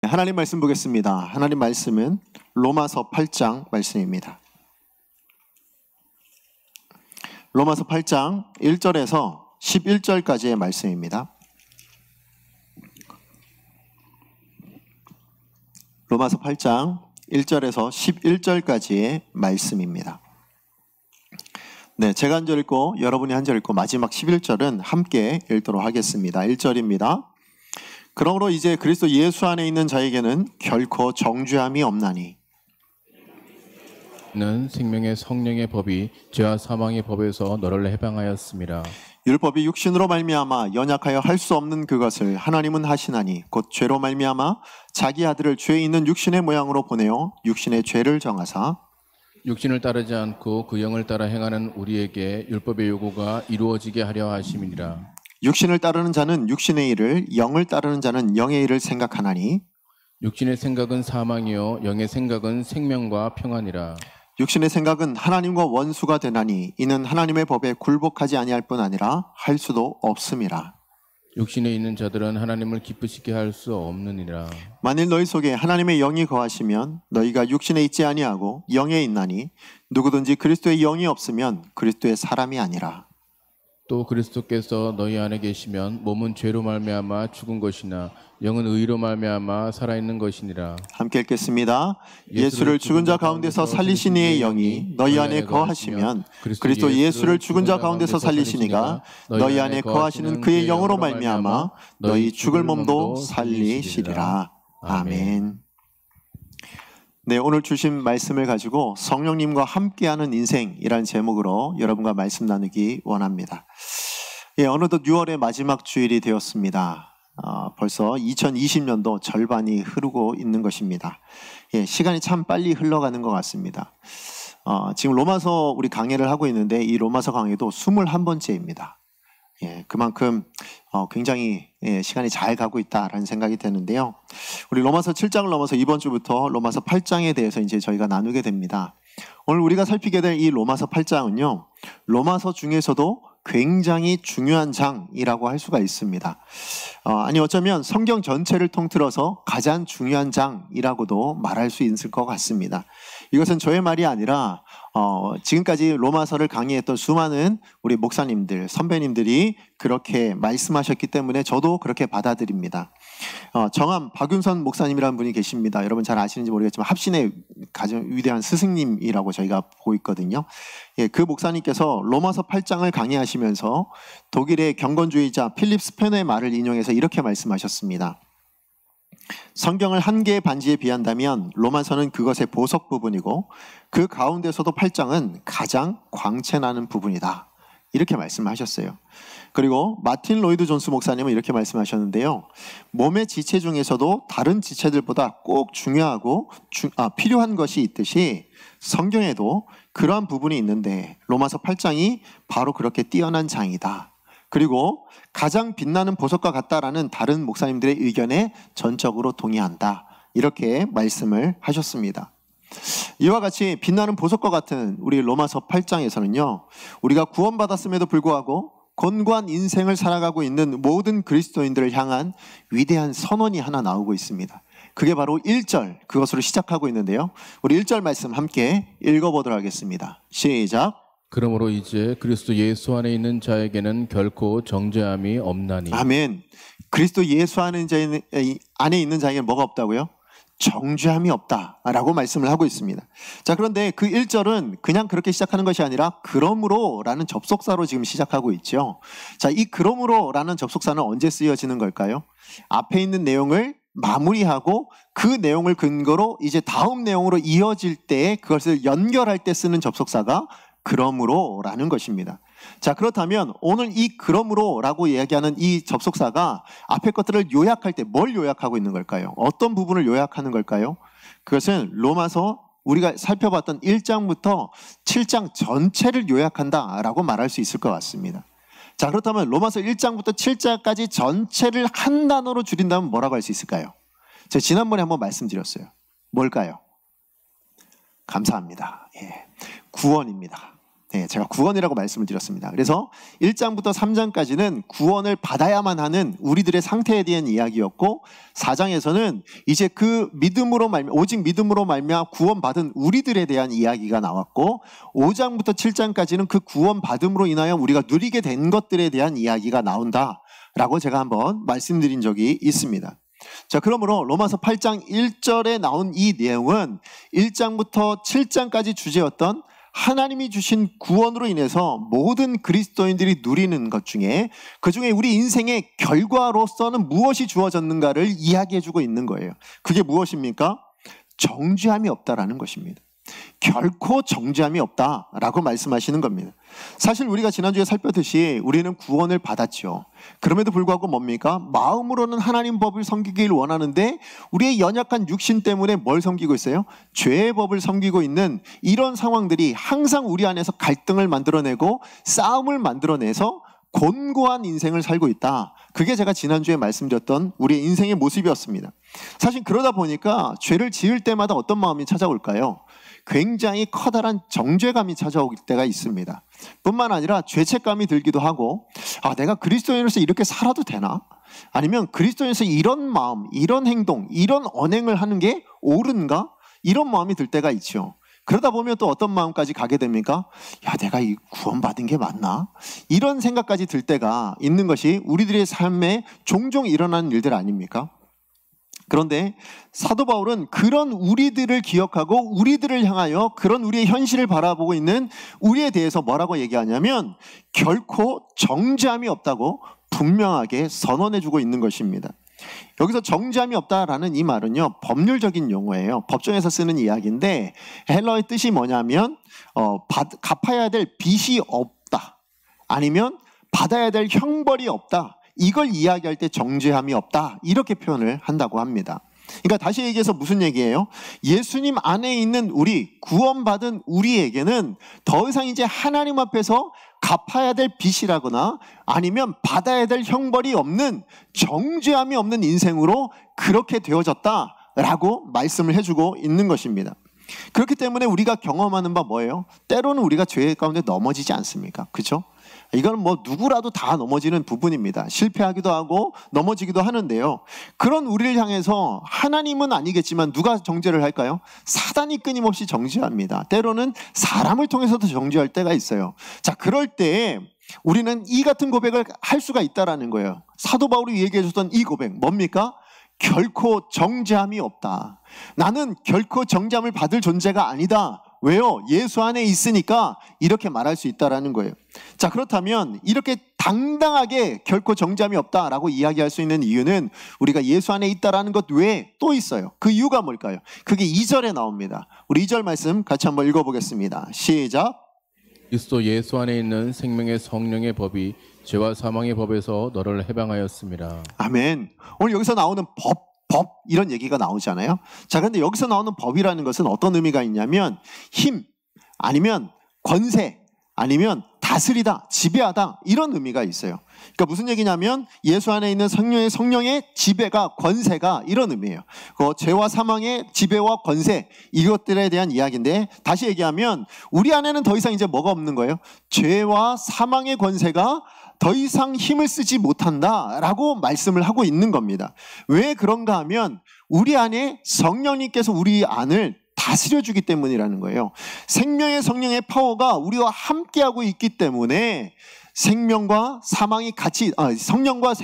하나님 말씀 보겠습니다. 하나님 말씀은 로마서 8장 말씀입니다. 로마서 8장 1절에서 11절까지의 말씀입니다. 로마서 8장 1절에서 11절까지의 말씀입니다. 네, 제가 한 절 읽고 여러분이 한 절 읽고 마지막 11절은 함께 읽도록 하겠습니다. 1절입니다. 그러므로 이제 그리스도 예수 안에 있는 자에게는 결코 정죄함이 없나니 는 생명의 성령의 법이 죄와 사망의 법에서 너를 해방하였습니다. 율법이 육신으로 말미암아 연약하여 할 수 없는 그것을 하나님은 하시나니 곧 죄로 말미암아 자기 아들을 죄 있는 육신의 모양으로 보내어 육신의 죄를 정하사 육신을 따르지 않고 그 영을 따라 행하는 우리에게 율법의 요구가 이루어지게 하려 하심이니라. 육신을 따르는 자는 육신의 일을, 영을 따르는 자는 영의 일을 생각하나니 육신의 생각은 사망이요 영의 생각은 생명과 평안이라. 육신의 생각은 하나님과 원수가 되나니 이는 하나님의 법에 굴복하지 아니할 뿐 아니라 할 수도 없음이라. 육신에 있는 자들은 하나님을 기쁘시게 할 수 없느니라. 만일 너희 속에 하나님의 영이 거하시면 너희가 육신에 있지 아니하고 영에 있나니 누구든지 그리스도의 영이 없으면 그리스도의 사람이 아니라. 또 그리스도께서 너희 안에 계시면 몸은 죄로 말미암아 죽은 것이나 영은 의로 말미암아 살아있는 것이니라. 함께 읽겠습니다. 예수를 죽은 자 가운데서 살리신 이의 영이 너희 안에 거하시면 그리스도 예수를 죽은 자 가운데서 살리신 이가 너희 안에 거하시는 그의 영으로 말미암아 너희 죽을 몸도 살리시리라. 아멘. 네, 오늘 주신 말씀을 가지고 성령님과 함께하는 인생이라는 제목으로 여러분과 말씀 나누기 원합니다. 예, 어느덧 6월의 마지막 주일이 되었습니다. 벌써 2020년도 절반이 흐르고 있는 것입니다. 예, 시간이 참 빨리 흘러가는 것 같습니다. 지금 로마서 우리 강의를 하고 있는데 이 로마서 강의도 21번째입니다. 예, 그만큼 굉장히 시간이 잘 가고 있다라는 생각이 드는데요. 우리 로마서 7장을 넘어서 이번 주부터 로마서 8장에 대해서 이제 저희가 나누게 됩니다. 오늘 우리가 살피게 될 이 로마서 8장은요, 로마서 중에서도 굉장히 중요한 장이라고 할 수가 있습니다. 아니 어쩌면 성경 전체를 통틀어서 가장 중요한 장이라고도 말할 수 있을 것 같습니다. 이것은 저의 말이 아니라 지금까지 로마서를 강의했던 수많은 우리 목사님들, 선배님들이 그렇게 말씀하셨기 때문에 저도 그렇게 받아들입니다. 정함 박윤선 목사님이라는 분이 계십니다. 여러분 잘 아시는지 모르겠지만 합신의 가장 위대한 스승님이라고 저희가 보고 있거든요. 예, 그 목사님께서 로마서 8장을 강의하시면서 독일의 경건주의자 필립 스페너의 말을 인용해서 이렇게 말씀하셨습니다. 성경을 한 개의 반지에 비한다면 로마서는 그것의 보석 부분이고 그 가운데서도 8장은 가장 광채나는 부분이다. 이렇게 말씀하셨어요. 그리고 마틴 로이드 존스 목사님은 이렇게 말씀하셨는데요. 몸의 지체 중에서도 다른 지체들보다 꼭 중요하고 필요한 것이 있듯이 성경에도 그러한 부분이 있는데 로마서 8장이 바로 그렇게 뛰어난 장이다. 그리고 가장 빛나는 보석과 같다라는 다른 목사님들의 의견에 전적으로 동의한다. 이렇게 말씀을 하셨습니다. 이와 같이 빛나는 보석과 같은 우리 로마서 8장에서는요, 우리가 구원받았음에도 불구하고 곤고한 인생을 살아가고 있는 모든 그리스도인들을 향한 위대한 선언이 하나 나오고 있습니다. 그게 바로 1절, 그것으로 시작하고 있는데요. 우리 1절 말씀 함께 읽어보도록 하겠습니다. 시작. 그러므로 이제 그리스도 예수 안에 있는 자에게는 결코 정죄함이 없나니. 아멘. 그리스도 예수 안에 있는 자에게는 뭐가 없다고요? 정죄함이 없다라고 말씀을 하고 있습니다. 자, 그런데 그 1절은 그냥 그렇게 시작하는 것이 아니라 그러므로라는 접속사로 지금 시작하고 있죠. 자, 이 그러므로라는 접속사는 언제 쓰여지는 걸까요? 앞에 있는 내용을 마무리하고 그 내용을 근거로 이제 다음 내용으로 이어질 때 그것을 연결할 때 쓰는 접속사가 그러므로라는 것입니다. 자, 그렇다면 오늘 이 그러므로라고 이야기하는 이 접속사가 앞에 것들을 요약할 때 뭘 요약하고 있는 걸까요? 어떤 부분을 요약하는 걸까요? 그것은 로마서 우리가 살펴봤던 1장부터 7장 전체를 요약한다라고 말할 수 있을 것 같습니다. 자, 그렇다면 로마서 1장부터 7장까지 전체를 한 단어로 줄인다면 뭐라고 할 수 있을까요? 제가 지난번에 한번 말씀드렸어요. 뭘까요? 감사합니다. 예, 구원입니다. 네, 제가 구원이라고 말씀을 드렸습니다. 그래서 1장부터 3장까지는 구원을 받아야만 하는 우리들의 상태에 대한 이야기였고 4장에서는 이제 그 오직 믿음으로 말미암아 구원받은 우리들에 대한 이야기가 나왔고 5장부터 7장까지는 그 구원받음으로 인하여 우리가 누리게 된 것들에 대한 이야기가 나온다라고 제가 한번 말씀드린 적이 있습니다. 자, 그러므로 로마서 8장 1절에 나온 이 내용은 1장부터 7장까지 주제였던 하나님이 주신 구원으로 인해서 모든 그리스도인들이 누리는 것 중에 그 중에 우리 인생의 결과로서는 무엇이 주어졌는가를 이야기해주고 있는 거예요. 그게 무엇입니까? 정죄함이 없다라는 것입니다. 결코 정죄함이 없다라고 말씀하시는 겁니다. 사실 우리가 지난주에 살폈듯이 우리는 구원을 받았죠. 그럼에도 불구하고 뭡니까? 마음으로는 하나님 법을 섬기길 원하는데 우리의 연약한 육신 때문에 뭘 섬기고 있어요? 죄의 법을 섬기고 있는 이런 상황들이 항상 우리 안에서 갈등을 만들어내고 싸움을 만들어내서 곤고한 인생을 살고 있다. 그게 제가 지난주에 말씀드렸던 우리의 인생의 모습이었습니다. 사실 그러다 보니까 죄를 지을 때마다 어떤 마음이 찾아올까요? 굉장히 커다란 정죄감이 찾아올 때가 있습니다. 뿐만 아니라 죄책감이 들기도 하고 내가 그리스도인으로서 이렇게 살아도 되나? 아니면 그리스도인으로서 이런 마음, 이런 행동, 이런 언행을 하는 게 옳은가? 이런 마음이 들 때가 있죠. 그러다 보면 또 어떤 마음까지 가게 됩니까? 내가 이 구원받은 게 맞나? 이런 생각까지 들 때가 있는 것이 우리들의 삶에 종종 일어나는 일들 아닙니까? 그런데 사도 바울은 그런 우리들을 기억하고 우리들을 향하여 그런 우리의 현실을 바라보고 있는 우리에 대해서 뭐라고 얘기하냐면 결코 정죄함이 없다고 분명하게 선언해주고 있는 것입니다. 여기서 정죄함이 없다라는 이 말은요, 법률적인 용어예요. 법정에서 쓰는 이야기인데 헬러의 뜻이 뭐냐면 갚아야 될 빚이 없다, 아니면 받아야 될 형벌이 없다, 이걸 이야기할 때 정죄함이 없다, 이렇게 표현을 한다고 합니다. 그러니까 다시 얘기해서 무슨 얘기예요? 예수님 안에 있는 우리, 구원받은 우리에게는 더 이상 이제 하나님 앞에서 갚아야 될 빚이라거나 아니면 받아야 될 형벌이 없는, 정죄함이 없는 인생으로 그렇게 되어졌다라고 말씀을 해주고 있는 것입니다. 그렇기 때문에 우리가 경험하는 바 뭐예요? 때로는 우리가 죄 가운데 넘어지지 않습니까? 그렇죠? 이건 누구라도 다 넘어지는 부분입니다. 실패하기도 하고 넘어지기도 하는데요. 그런 우리를 향해서 하나님은 아니겠지만 누가 정죄를 할까요? 사단이 끊임없이 정죄합니다. 때로는 사람을 통해서도 정죄할 때가 있어요. 자, 그럴 때 우리는 이 같은 고백을 할 수가 있다라는 거예요. 사도 바울이 얘기해 줬던 이 고백 뭡니까? 결코 정죄함이 없다. 나는 결코 정죄함을 받을 존재가 아니다. 왜요? 예수 안에 있으니까 이렇게 말할 수 있다라는 거예요. 자, 그렇다면 이렇게 당당하게 결코 정죄함이 없다라고 이야기할 수 있는 이유는 우리가 예수 안에 있다라는 것 외에 또 있어요. 그 이유가 뭘까요? 그게 2절에 나옵니다. 우리 2절 말씀 같이 한번 읽어보겠습니다. 시작. 그리스도 예수 안에 있는 생명의 성령의 법이 죄와 사망의 법에서 너를 해방하였습니다. 아멘. 오늘 여기서 나오는 법 이런 얘기가 나오잖아요. 자, 그런데 여기서 나오는 법이라는 것은 어떤 의미가 있냐면 힘, 아니면 권세, 아니면 다스리다, 지배하다, 이런 의미가 있어요. 그러니까 무슨 얘기냐면 예수 안에 있는 성령의 지배가, 권세가, 이런 의미예요. 죄와 사망의 지배와 권세, 이것들에 대한 이야기인데, 다시 얘기하면 우리 안에는 더 이상 이제 뭐가 없는 거예요? 죄와 사망의 권세가 더 이상 힘을 쓰지 못한다라고 말씀을 하고 있는 겁니다. 왜 그런가 하면 우리 안에 성령님께서 우리 안을 다스려주기 때문이라는 거예요. 생명의 성령의 파워가 우리와 함께하고 있기 때문에 생명과 사망이 같이, 성령과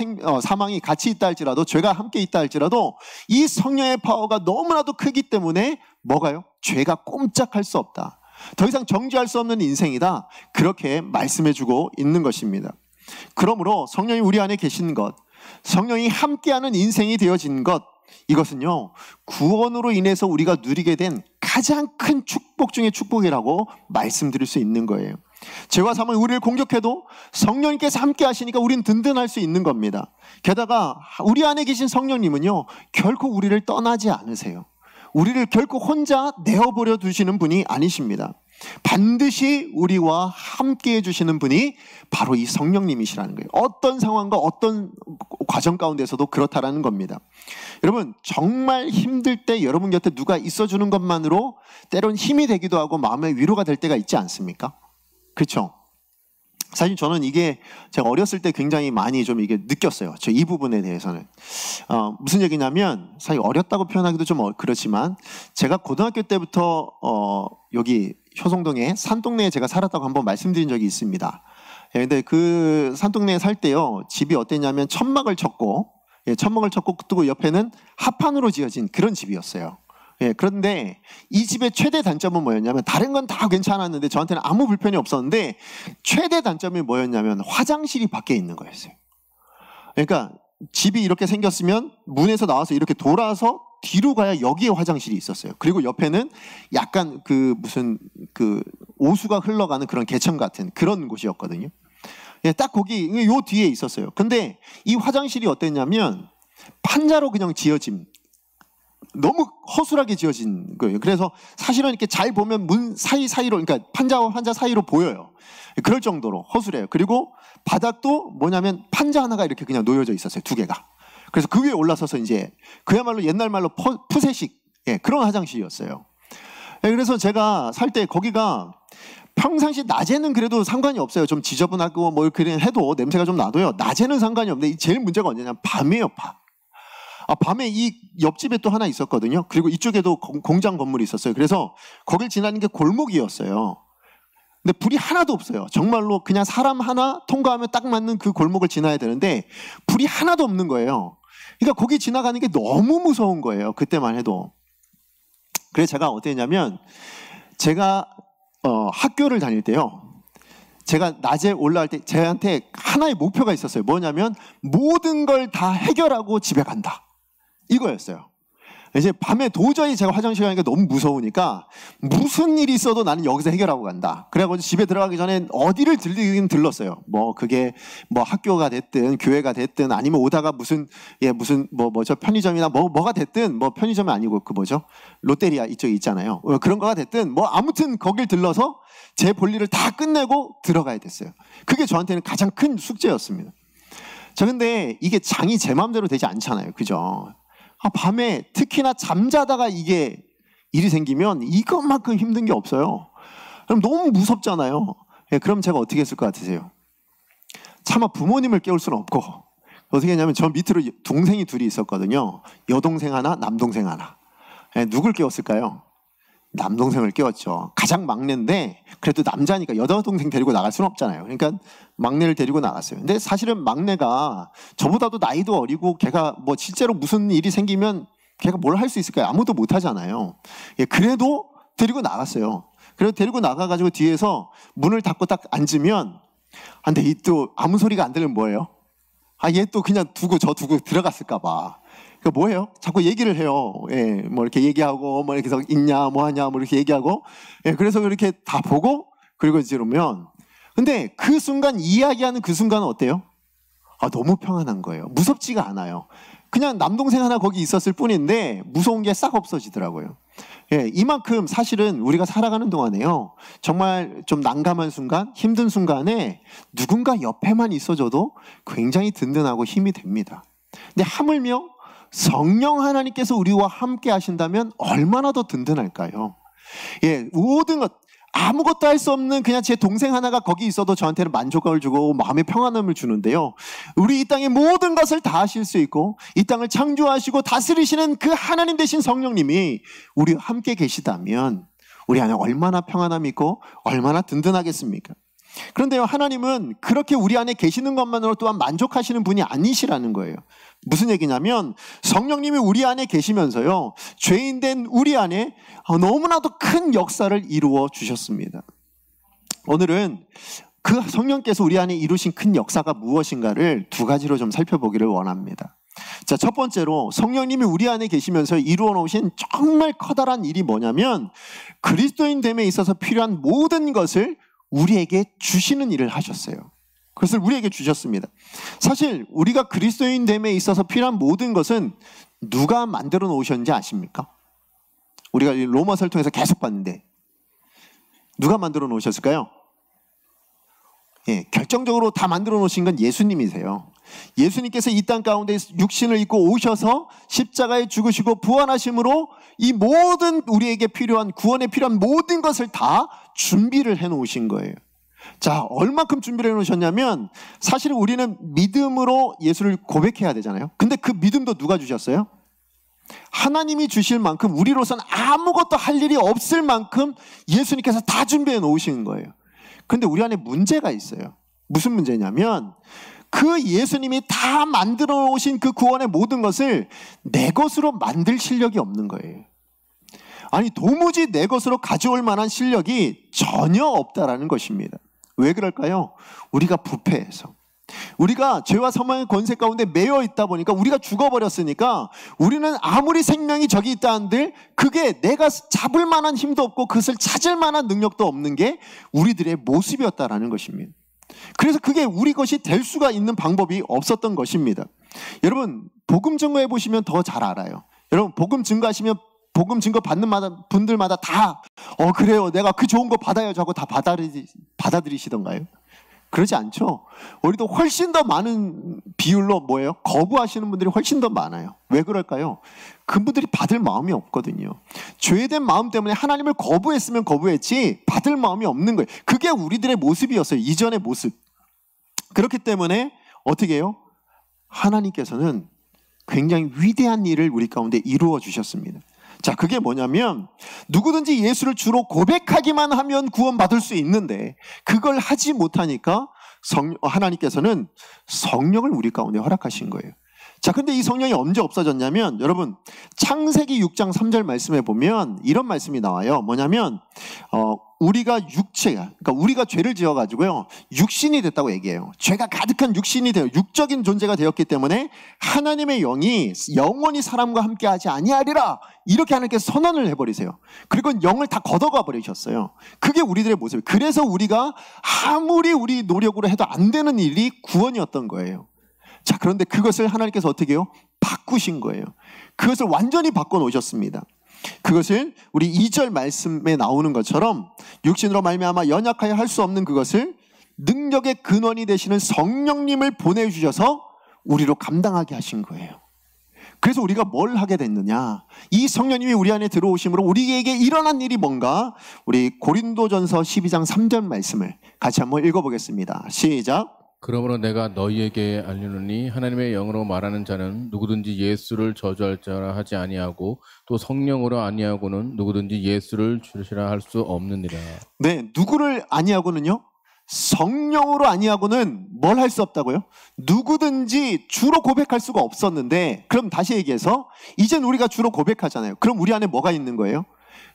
사망이 같이 있다 할지라도, 죄가 함께 있다 할지라도 이 성령의 파워가 너무나도 크기 때문에 뭐가요? 죄가 꼼짝할 수 없다. 더 이상 정죄할 수 없는 인생이다. 그렇게 말씀해주고 있는 것입니다. 그러므로 성령이 우리 안에 계신 것, 성령이 함께하는 인생이 되어진 것, 이것은요, 구원으로 인해서 우리가 누리게 된 가장 큰 축복 중의 축복이라고 말씀드릴 수 있는 거예요. 죄와 사망이 우리를 공격해도 성령님께서 함께 하시니까 우리는 든든할 수 있는 겁니다. 게다가 우리 안에 계신 성령님은요, 결코 우리를 떠나지 않으세요. 우리를 결코 혼자 내어버려 두시는 분이 아니십니다. 반드시 우리와 함께 해주시는 분이 바로 이 성령님이시라는 거예요. 어떤 상황과 어떤 과정 가운데서도 그렇다라는 겁니다. 여러분, 정말 힘들 때 여러분 곁에 누가 있어주는 것만으로 때론 힘이 되기도 하고 마음의 위로가 될 때가 있지 않습니까? 그렇죠? 사실 저는 이게 제가 어렸을 때 굉장히 많이 좀 이게 느꼈어요. 저 이 부분에 대해서는. 무슨 얘기냐면, 사실 어렸다고 표현하기도 좀 그렇지만, 제가 고등학교 때부터 여기 효성동에 산동네에 제가 살았다고 한번 말씀드린 적이 있습니다. 예, 근데 그 산동네에 살 때요, 집이 어땠냐면 천막을 쳤고, 예, 천막을 쳤고 또 옆에는 합판으로 지어진 그런 집이었어요. 예, 그런데 이 집의 최대 단점은 뭐였냐면, 다른 건 다 괜찮았는데 저한테는 아무 불편이 없었는데 최대 단점이 뭐였냐면 화장실이 밖에 있는 거였어요. 그러니까 집이 이렇게 생겼으면 문에서 나와서 이렇게 돌아서 뒤로 가야 여기에 화장실이 있었어요. 그리고 옆에는 약간 그 무슨 그 오수가 흘러가는 그런 개천 같은 그런 곳이었거든요. 예, 딱 거기 요 뒤에 있었어요. 근데 이 화장실이 어땠냐면 판자로 그냥 지어진, 너무 허술하게 지어진 거예요. 그래서 사실은 이렇게 잘 보면 문 사이사이로, 그러니까 판자와 판자 사이로 보여요. 그럴 정도로 허술해요. 그리고 바닥도 뭐냐면 판자 하나가 이렇게 그냥 놓여져 있었어요. 두 개가. 그래서 그 위에 올라서서 이제 그야말로 옛날 말로 푸세식, 예, 그런 화장실이었어요. 예, 그래서 제가 살 때 거기가 평상시 낮에는 그래도 상관이 없어요. 좀 지저분하고 뭐 그래 해도 냄새가 좀 나도요. 낮에는 상관이 없는데 제일 문제가 언제냐면 밤이에요. 밤. 밤에 이 옆집에 또 하나 있었거든요. 그리고 이쪽에도 공장 건물이 있었어요. 그래서 거길 지나는 게 골목이었어요. 근데 불이 하나도 없어요. 정말로 그냥 사람 하나 통과하면 딱 맞는 그 골목을 지나야 되는데 불이 하나도 없는 거예요. 그러니까 거기 지나가는 게 너무 무서운 거예요. 그때만 해도. 그래서 제가 어땠냐면, 제가 학교를 다닐 때요, 제가 낮에 올라갈 때 저한테 하나의 목표가 있었어요. 뭐냐면 모든 걸 다 해결하고 집에 간다, 이거였어요. 이제 밤에 도저히 제가 화장실 가니까 너무 무서우니까 무슨 일이 있어도 나는 여기서 해결하고 간다. 그래가지고 집에 들어가기 전에 어디를 들리긴 들렀어요. 뭐 그게 뭐 학교가 됐든 교회가 됐든 아니면 오다가 무슨 뭐죠 편의점이나 뭐가 됐든, 뭐 편의점이 아니고 그 뭐죠 롯데리아 이쪽에 있잖아요. 그런 거가 됐든 뭐 아무튼 거길 들러서 제 볼일을 다 끝내고 들어가야 됐어요. 그게 저한테는 가장 큰 숙제였습니다. 자, 근데 이게 장이 제 마음대로 되지 않잖아요. 그죠? 밤에 특히나 잠자다가 이게 일이 생기면 이것만큼 힘든 게 없어요. 그럼 너무 무섭잖아요. 예, 그럼 제가 어떻게 했을 것 같으세요? 차마 부모님을 깨울 수는 없고 어떻게 했냐면, 저 밑으로 동생이 둘이 있었거든요. 여동생 하나, 남동생 하나. 예, 누굴 깨웠을까요? 남동생을 깨웠죠. 가장 막내인데 그래도 남자니까 여동생 데리고 나갈 수는 없잖아요. 그러니까 막내를 데리고 나갔어요. 근데 사실은 막내가 저보다도 나이도 어리고 걔가 뭐 실제로 무슨 일이 생기면 걔가 뭘 할 수 있을까요? 아무도 못 하잖아요. 예, 그래도 데리고 나갔어요. 그래서 데리고 나가가지고 뒤에서 문을 닫고 딱 앉으면, 근데 이 또 아무 소리가 안 들리면 뭐예요? 얘 또 그냥 저 두고 들어갔을까 봐. 그 뭐예요? 자꾸 얘기를 해요. 예, 뭐 이렇게 얘기하고 뭐 이렇게 해서 있냐 뭐 하냐 뭐 이렇게 얘기하고, 예, 그래서 이렇게 다 보고 그리고 이러면, 근데 그 순간 이야기하는 그 순간은 어때요? 너무 평안한 거예요. 무섭지가 않아요. 그냥 남동생 하나 거기 있었을 뿐인데 무서운 게 싹 없어지더라고요. 예, 이만큼 사실은 우리가 살아가는 동안에요, 정말 좀 난감한 순간, 힘든 순간에 누군가 옆에만 있어줘도 굉장히 든든하고 힘이 됩니다. 근데 하물며 성령 하나님께서 우리와 함께 하신다면 얼마나 더 든든할까요? 예, 모든 것, 아무것도 할 수 없는 그냥 제 동생 하나가 거기 있어도 저한테는 만족감을 주고 마음의 평안함을 주는데요, 우리 이 땅의 모든 것을 다 하실 수 있고 이 땅을 창조하시고 다스리시는 그 하나님 되신 성령님이 우리와 함께 계시다면 우리 안에 얼마나 평안함이 있고 얼마나 든든하겠습니까? 그런데요, 하나님은 그렇게 우리 안에 계시는 것만으로 또한 만족하시는 분이 아니시라는 거예요. 무슨 얘기냐면, 성령님이 우리 안에 계시면서요, 죄인된 우리 안에 너무나도 큰 역사를 이루어 주셨습니다. 오늘은 그 성령께서 우리 안에 이루신 큰 역사가 무엇인가를 두 가지로 좀 살펴보기를 원합니다. 자, 첫 번째로 성령님이 우리 안에 계시면서 이루어 놓으신 정말 커다란 일이 뭐냐면, 그리스도인 됨에 있어서 필요한 모든 것을 우리에게 주시는 일을 하셨어요. 그것을 우리에게 주셨습니다. 사실 우리가 그리스도인 됨에 있어서 필요한 모든 것은 누가 만들어 놓으셨는지 아십니까? 우리가 로마서를 통해서 계속 봤는데 누가 만들어 놓으셨을까요? 예, 결정적으로 다 만들어 놓으신 건 예수님이세요. 예수님께서 이 땅 가운데 육신을 입고 오셔서 십자가에 죽으시고 부활하심으로 이 모든 우리에게 필요한 구원에 필요한 모든 것을 다 준비를 해 놓으신 거예요. 자, 얼만큼 준비를 해놓으셨냐면 사실 우리는 믿음으로 예수를 고백해야 되잖아요. 근데 그 믿음도 누가 주셨어요? 하나님이 주실 만큼 우리로서는 아무것도 할 일이 없을 만큼 예수님께서 다 준비해 놓으시는 거예요. 근데 우리 안에 문제가 있어요. 무슨 문제냐면 그 예수님이 다 만들어 놓으신 그 구원의 모든 것을 내 것으로 만들 실력이 없는 거예요. 아니, 도무지 내 것으로 가져올 만한 실력이 전혀 없다라는 것입니다. 왜 그럴까요? 우리가 부패해서, 우리가 죄와 사망의 권세 가운데 매여 있다 보니까, 우리가 죽어버렸으니까 우리는 아무리 생명이 저기 있다 한들 그게 내가 잡을 만한 힘도 없고 그것을 찾을 만한 능력도 없는 게 우리들의 모습이었다라는 것입니다. 그래서 그게 우리 것이 될 수가 있는 방법이 없었던 것입니다. 여러분, 복음 증거해 보시면 더 잘 알아요. 여러분, 복음 증거하시면 복음 증거 받는 분들마다 다 그래요, 내가 그 좋은 거 받아야죠 하고 다 받아들이시던가요? 그러지 않죠. 우리도 훨씬 더 많은 비율로 뭐예요? 거부하시는 분들이 훨씬 더 많아요. 왜 그럴까요? 그분들이 받을 마음이 없거든요. 죄된 마음 때문에 하나님을 거부했으면 거부했지 받을 마음이 없는 거예요. 그게 우리들의 모습이었어요. 이전의 모습. 그렇기 때문에 어떻게 해요? 하나님께서는 굉장히 위대한 일을 우리 가운데 이루어 주셨습니다. 자, 그게 뭐냐면 누구든지 예수를 주로 고백하기만 하면 구원받을 수 있는데 그걸 하지 못하니까 하나님께서는 성령을 우리 가운데 허락하신 거예요. 자, 근데 이 성령이 언제 없어졌냐면, 여러분, 창세기 6장 3절 말씀에 보면 이런 말씀이 나와요. 뭐냐면 우리가 그러니까 우리가 죄를 지어가지고요, 육신이 됐다고 얘기해요. 죄가 가득한 육신이 되어 육적인 존재가 되었기 때문에 하나님의 영이 영원히 사람과 함께하지 아니하리라, 이렇게 하나님께서 선언을 해버리세요. 그리고 영을 다 걷어가 버리셨어요. 그게 우리들의 모습이에요. 그래서 우리가 아무리 우리 노력으로 해도 안 되는 일이 구원이었던 거예요. 자, 그런데 그것을 하나님께서 어떻게 해요? 바꾸신 거예요. 그것을 완전히 바꿔놓으셨습니다. 그것을 우리 2절 말씀에 나오는 것처럼 육신으로 말미암아 연약하여 할 수 없는 그것을 능력의 근원이 되시는 성령님을 보내주셔서 우리로 감당하게 하신 거예요. 그래서 우리가 뭘 하게 됐느냐, 이 성령님이 우리 안에 들어오심으로 우리에게 일어난 일이 뭔가, 우리 고린도전서 12장 3절 말씀을 같이 한번 읽어보겠습니다. 시작. 그러므로 내가 너희에게 알리노니 하나님의 영으로 말하는 자는 누구든지 예수를 저주할 자라 하지 아니하고 또 성령으로 아니하고는 누구든지 예수를 주시라 할 수 없느니라. 네, 누구를 아니하고는요? 성령으로 아니하고는 뭘 할 수 없다고요? 누구든지 주로 고백할 수가 없었는데, 그럼 다시 얘기해서 이젠 우리가 주로 고백하잖아요. 그럼 우리 안에 뭐가 있는 거예요?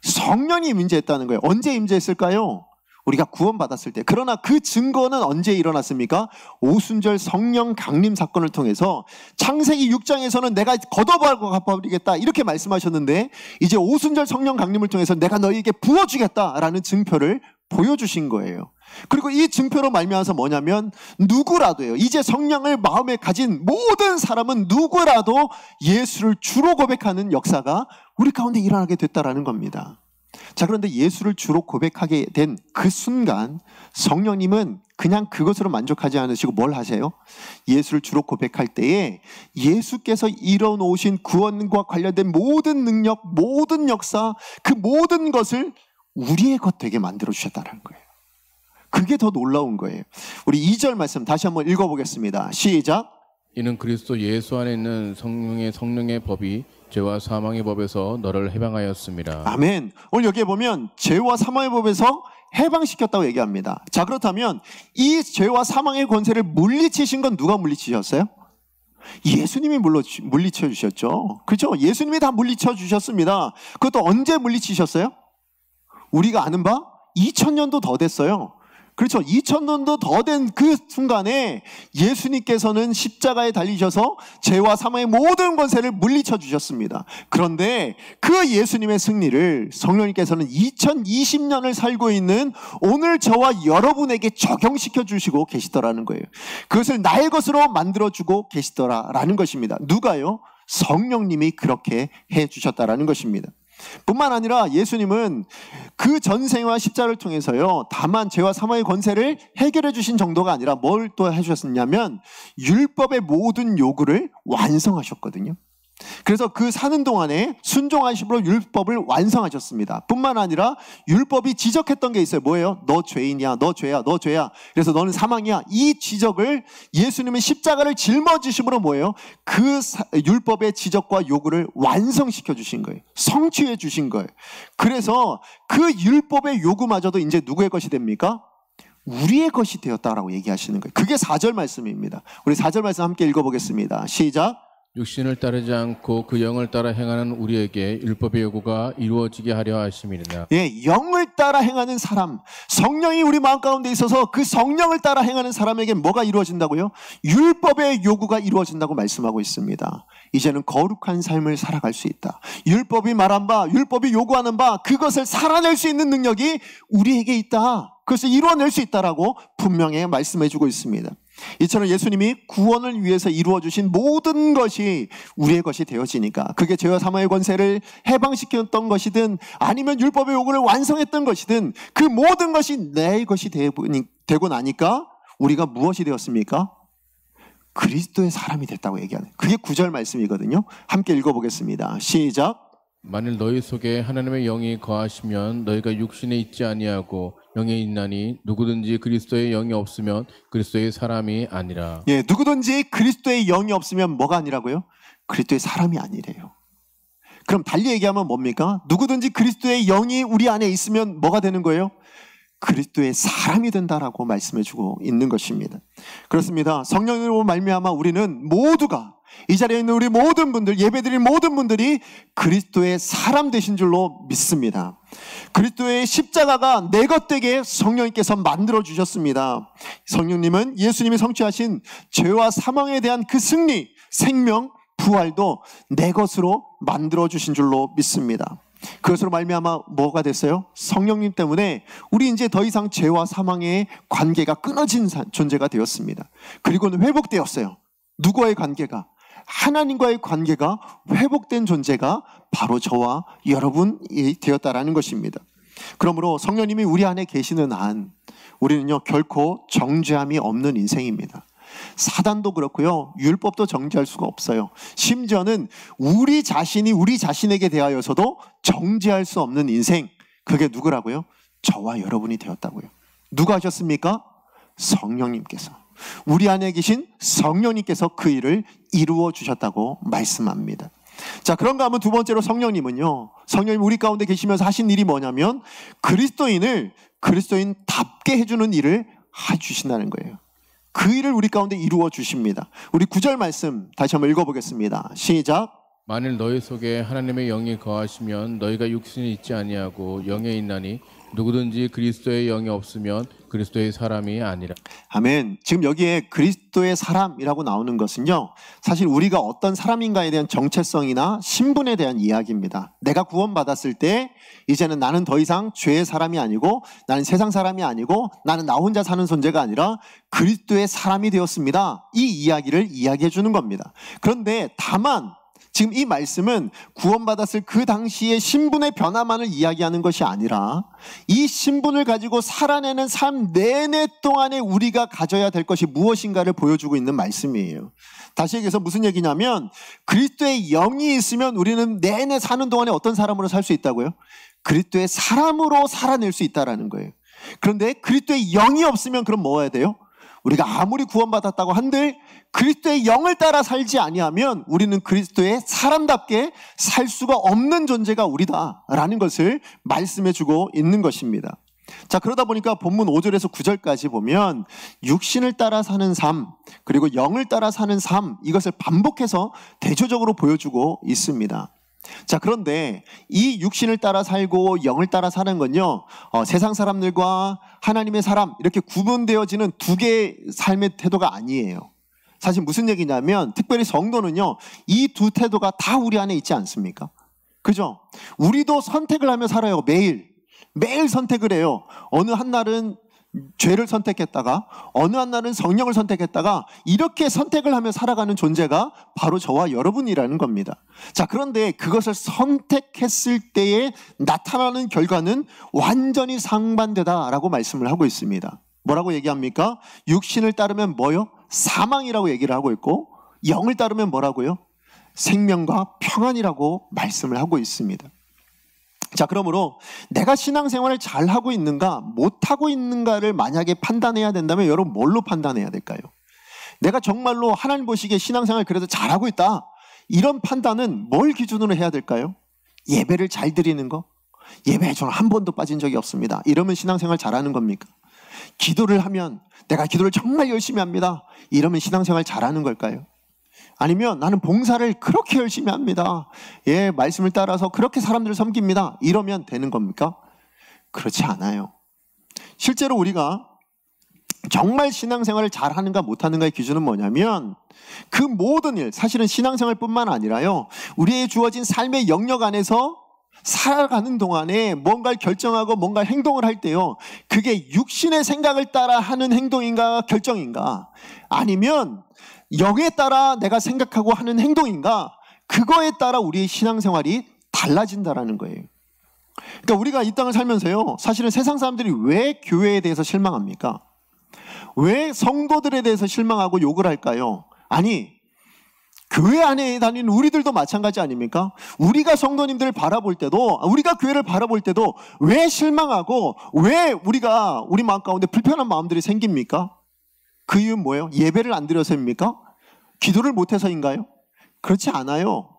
성령이 임재했다는 거예요. 언제 임재했을까요? 우리가 구원받았을 때. 그러나 그 증거는 언제 일어났습니까? 오순절 성령 강림 사건을 통해서 창세기 6장에서는 내가 걷어버리고 갚아버리겠다 이렇게 말씀하셨는데, 이제 오순절 성령 강림을 통해서 내가 너희에게 부어주겠다라는 증표를 보여주신 거예요. 그리고 이 증표로 말미암아서 뭐냐면, 누구라도요, 이제 성령을 마음에 가진 모든 사람은 누구라도 예수를 주로 고백하는 역사가 우리 가운데 일어나게 됐다라는 겁니다. 자, 그런데 예수를 주로 고백하게 된 그 순간 성령님은 그냥 그것으로 만족하지 않으시고 뭘 하세요? 예수를 주로 고백할 때에 예수께서 이뤄놓으신 구원과 관련된 모든 능력, 모든 역사, 그 모든 것을 우리의 것 되게 만들어 주셨다는 거예요. 그게 더 놀라운 거예요. 우리 2절 말씀 다시 한번 읽어보겠습니다. 시작. 이는 그리스도 예수 안에 있는 성령의 법이 죄와 사망의 법에서 너를 해방하였습니다. 아멘. 오늘 여기에 보면 죄와 사망의 법에서 해방시켰다고 얘기합니다. 자, 그렇다면 이 죄와 사망의 권세를 물리치신 건 누가 물리치셨어요? 예수님이 물리쳐 주셨죠. 그렇죠? 예수님이 다 물리쳐 주셨습니다. 그것도 언제 물리치셨어요? 우리가 아는 바 2000년도 더 됐어요. 그렇죠. 2000년도 더 된 그 순간에 예수님께서는 십자가에 달리셔서 죄와 사망의 모든 권세를 물리쳐 주셨습니다. 그런데 그 예수님의 승리를 성령님께서는 2020년을 살고 있는 오늘 저와 여러분에게 적용시켜 주시고 계시더라는 거예요. 그것을 나의 것으로 만들어주고 계시더라라는 것입니다. 누가요? 성령님이 그렇게 해주셨다라는 것입니다. 뿐만 아니라 예수님은 그 전생과 십자가를 통해서요, 다만 죄와 사망의 권세를 해결해 주신 정도가 아니라 뭘 또 해주셨냐면 율법의 모든 요구를 완성하셨거든요. 그래서 그 사는 동안에 순종하심으로 율법을 완성하셨습니다. 뿐만 아니라 율법이 지적했던 게 있어요. 뭐예요? 너 죄인이야, 너 죄야, 너 죄야. 그래서 너는 사망이야. 이 지적을 예수님의 십자가를 짊어지심으로 뭐예요? 그 율법의 지적과 요구를 완성시켜 주신 거예요. 성취해 주신 거예요. 그래서 그 율법의 요구마저도 이제 누구의 것이 됩니까? 우리의 것이 되었다라고 얘기하시는 거예요. 그게 4절 말씀입니다. 우리 4절 말씀 함께 읽어보겠습니다. 시작. 육신을 따르지 않고 그 영을 따라 행하는 우리에게 율법의 요구가 이루어지게 하려 하심이니라. 예, 영을 따라 행하는 사람, 성령이 우리 마음 가운데 있어서 그 성령을 따라 행하는 사람에게 뭐가 이루어진다고요? 율법의 요구가 이루어진다고 말씀하고 있습니다. 이제는 거룩한 삶을 살아갈 수 있다. 율법이 말한 바, 율법이 요구하는 바, 그것을 살아낼 수 있는 능력이 우리에게 있다. 그것을 이루어낼 수 있다라고 분명히 말씀해주고 있습니다. 이처럼 예수님이 구원을 위해서 이루어주신 모든 것이 우리의 것이 되어지니까, 그게 죄와 사망의 권세를 해방시켰던 것이든 아니면 율법의 요구를 완성했던 것이든 그 모든 것이 내 것이 되고 나니까 우리가 무엇이 되었습니까? 그리스도의 사람이 됐다고 얘기하는, 그게 9절 말씀이거든요. 함께 읽어보겠습니다. 시작. 만일 너희 속에 하나님의 영이 거하시면 너희가 육신에 있지 아니하고 영에 있나니 누구든지 그리스도의 영이 없으면 그리스도의 사람이 아니라. 예, 누구든지 그리스도의 영이 없으면 뭐가 아니라고요? 그리스도의 사람이 아니래요. 그럼 달리 얘기하면 뭡니까? 누구든지 그리스도의 영이 우리 안에 있으면 뭐가 되는 거예요? 그리스도의 사람이 된다라고 말씀해주고 있는 것입니다. 그렇습니다. 성령으로 말미암아 우리는 모두가, 이 자리에 있는 우리 모든 분들, 예배드린 모든 분들이 그리스도의 사람 되신 줄로 믿습니다. 그리스도의 십자가가 내 것 되게 성령님께서 만들어 주셨습니다. 성령님은 예수님이 성취하신 죄와 사망에 대한 그 승리, 생명, 부활도 내 것으로 만들어 주신 줄로 믿습니다. 그것으로 말미암아 뭐가 됐어요? 성령님 때문에 우리 이제 더 이상 죄와 사망의 관계가 끊어진 존재가 되었습니다. 그리고는 회복되었어요. 누구와의 관계가? 하나님과의 관계가 회복된 존재가 바로 저와 여러분이 되었다라는 것입니다. 그러므로 성령님이 우리 안에 계시는 한 우리는요 결코 정죄함이 없는 인생입니다. 사단도 그렇고요, 율법도 정죄할 수가 없어요. 심지어는 우리 자신이 우리 자신에게 대하여서도 정죄할 수 없는 인생, 그게 누구라고요? 저와 여러분이 되었다고요. 누가 하셨습니까? 성령님께서, 우리 안에 계신 성령님께서 그 일을 이루어 주셨다고 말씀합니다. 자, 그런가 하면 두 번째로 성령님은요, 성령님 우리 가운데 계시면서 하신 일이 뭐냐면 그리스도인을 그리스도인답게 해주는 일을 해주신다는 거예요. 그 일을 우리 가운데 이루어 주십니다. 우리 9절 말씀 다시 한번 읽어보겠습니다. 시작. 만일 너희 속에 하나님의 영이 거하시면 너희가 육신이 있지 아니하고 영에 있나니 누구든지 그리스도의 영이 없으면 그리스도의 사람이 아니라. 아멘. 지금 여기에 그리스도의 사람이라고 나오는 것은요, 사실 우리가 어떤 사람인가에 대한 정체성이나 신분에 대한 이야기입니다. 내가 구원받았을 때 이제는 나는 더 이상 죄의 사람이 아니고, 나는 세상 사람이 아니고, 나는 나 혼자 사는 존재가 아니라 그리스도의 사람이 되었습니다. 이 이야기를 이야기해 주는 겁니다. 그런데 다만 지금 이 말씀은 구원받았을 그 당시의 신분의 변화만을 이야기하는 것이 아니라 이 신분을 가지고 살아내는 삶 내내 동안에 우리가 가져야 될 것이 무엇인가를 보여주고 있는 말씀이에요. 다시 얘기해서 무슨 얘기냐면, 그리스도의 영이 있으면 우리는 내내 사는 동안에 어떤 사람으로 살 수 있다고요? 그리스도의 사람으로 살아낼 수 있다는 거예요. 그런데 그리스도의 영이 없으면 그럼 뭐 해야 돼요? 우리가 아무리 구원받았다고 한들 그리스도의 영을 따라 살지 아니하면 우리는 그리스도의 사람답게 살 수가 없는 존재가 우리다라는 것을 말씀해 주고 있는 것입니다. 자, 그러다 보니까 본문 5절에서 9절까지 보면 육신을 따라 사는 삶, 그리고 영을 따라 사는 삶, 이것을 반복해서 대조적으로 보여주고 있습니다. 자, 그런데 이 육신을 따라 살고 영을 따라 사는 건요, 세상 사람들과 하나님의 사람 이렇게 구분되어지는 두 개의 삶의 태도가 아니에요. 사실 무슨 얘기냐면, 특별히 성도는요 이 두 태도가 다 우리 안에 있지 않습니까? 그죠? 우리도 선택을 하며 살아요. 매일 선택을 해요. 어느 한 날은 죄를 선택했다가 어느 한 날은 성령을 선택했다가 이렇게 선택을 하며 살아가는 존재가 바로 저와 여러분이라는 겁니다. 자, 그런데 그것을 선택했을 때에 나타나는 결과는 완전히 상반되다라고 말씀을 하고 있습니다. 뭐라고 얘기합니까? 육신을 따르면 뭐요? 사망이라고 얘기를 하고 있고, 영을 따르면 뭐라고요? 생명과 평안이라고 말씀을 하고 있습니다. 자, 그러므로 내가 신앙생활을 잘하고 있는가 못하고 있는가를 만약에 판단해야 된다면 여러분 뭘로 판단해야 될까요? 내가 정말로 하나님 보시기에 신앙생활 그래도 잘하고 있다, 이런 판단은 뭘 기준으로 해야 될까요? 예배를 잘 드리는 거? 예배에 저는 한 번도 빠진 적이 없습니다, 이러면 신앙생활 잘하는 겁니까? 기도를 하면 내가 기도를 정말 열심히 합니다, 이러면 신앙생활 잘하는 걸까요? 아니면 나는 봉사를 그렇게 열심히 합니다, 예, 말씀을 따라서 그렇게 사람들을 섬깁니다, 이러면 되는 겁니까? 그렇지 않아요. 실제로 우리가 정말 신앙생활을 잘하는가 못하는가의 기준은 뭐냐면 그 모든 일, 사실은 신앙생활뿐만 아니라요, 우리의 주어진 삶의 영역 안에서 살아가는 동안에 뭔가를 결정하고 뭔가를 행동을 할 때요, 그게 육신의 생각을 따라 하는 행동인가 결정인가, 아니면 영에 따라 내가 생각하고 하는 행동인가, 그거에 따라 우리의 신앙생활이 달라진다라는 거예요. 그러니까 우리가 이 땅을 살면서요, 사실은 세상 사람들이 왜 교회에 대해서 실망합니까? 왜 성도들에 대해서 실망하고 욕을 할까요? 아니, 교회 안에 다니는 우리들도 마찬가지 아닙니까? 우리가 성도님들을 바라볼 때도, 우리가 교회를 바라볼 때도 왜 실망하고 왜 우리 마음 가운데 불편한 마음들이 생깁니까? 그 이유는 뭐예요? 예배를 안 드려서입니까? 기도를 못해서인가요? 그렇지 않아요.